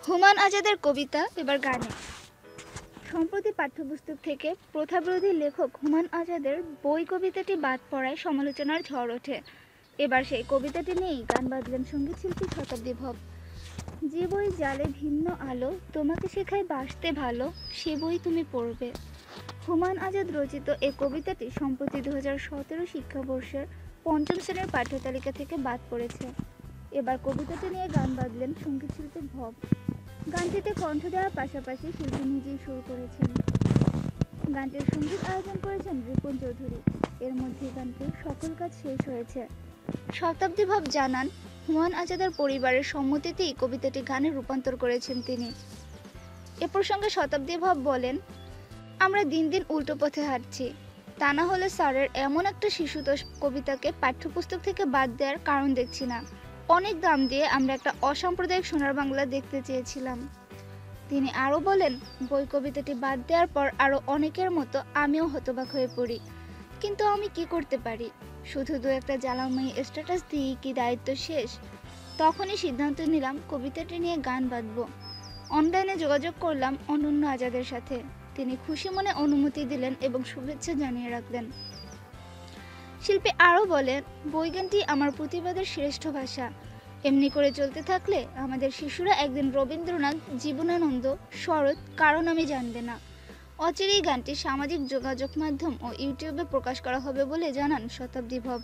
হুমায়ুন আজাদের কবিতা এবার গানে। সম্প্রতি পাঠ্যপুস্তক থেকে প্রথাবিরোধী লেখক হুমায়ুন আজাদের বই কবিতাটি বাদ পড়ায় সমালোচনার ঝড় ওঠে। এবার সেই কবিতাটি নিয়েই গান বাঁধলেন সঙ্গীতশিল্পী শতাব্দী ভব। যে বই জালে ভিন্ন আলো, তোমাকে শেখায় বাসতে ভালো, সে বই তুমি পড়বে। হুমায়ুন আজাদ রচিত এই কবিতাটি সম্প্রতি 2017 শিক্ষাবর্ষের পঞ্চম শ্রেণীর পাঠ্যতালিকা থেকে বাদ পড়েছে। এবার কবিতাটি নিয়ে গান বাঁধলেন সঙ্গীতশিল্পী ভব। গানটিতে কণ্ঠ দেওয়ার পাশাপাশি শিল্পী নিজেই সুর করেছেন। গানটির সঙ্গীত আয়োজন করেছেন রিপন চৌধুরী। এর মধ্যে গানটির সকল কাজ শেষ হয়েছে। শতাব্দী ভব জানান, হুমায়ুন আজাদের পরিবারের সম্মতিতেই কবিতাটি গানে রূপান্তর করেছেন তিনি। এ প্রসঙ্গে শতাব্দী ভব বলেন, আমরা দিন দিন উল্টো পথে হাঁটছি। তা না হলে স্যারের এমন একটা শিশুতোষ কবিতাকে পাঠ্যপুস্তক থেকে বাদ দেওয়ার কারণ দেখছি না। অনেক দাম দিয়ে আমরা একটা অসাম্প্রদায়িক সোনার বাংলা দেখতে চেয়েছিলাম। তিনি আরও বলেন, বই কবিতাটি বাদ দেওয়ার পর আরও অনেকের মতো আমিও হতবাক হয়ে পড়ি। কিন্তু আমি কি করতে পারি? শুধু দু একটা জ্বালাময়ী স্ট্যাটাস দিয়েই কি দায়িত্ব শেষ? তখনই সিদ্ধান্ত নিলাম কবিতাটি নিয়ে গান বাঁধব। অনলাইনে যোগাযোগ করলাম অনন্য আজাদের সাথে। তিনি খুশি মনে অনুমতি দিলেন এবং শুভেচ্ছা জানিয়ে রাখলেন। শিল্পী আরও বলেন, বই গানটি আমার প্রতিবাদের শ্রেষ্ঠ ভাষা। এমনি করে চলতে থাকলে আমাদের শিশুরা একদিন রবীন্দ্রনাথ, জীবনানন্দ, শরৎ কারণ আমি জানবে না। অচিরেই গানটি সামাজিক যোগাযোগ মাধ্যম ও ইউটিউবে প্রকাশ করা হবে বলে জানান শতাব্দী ভব।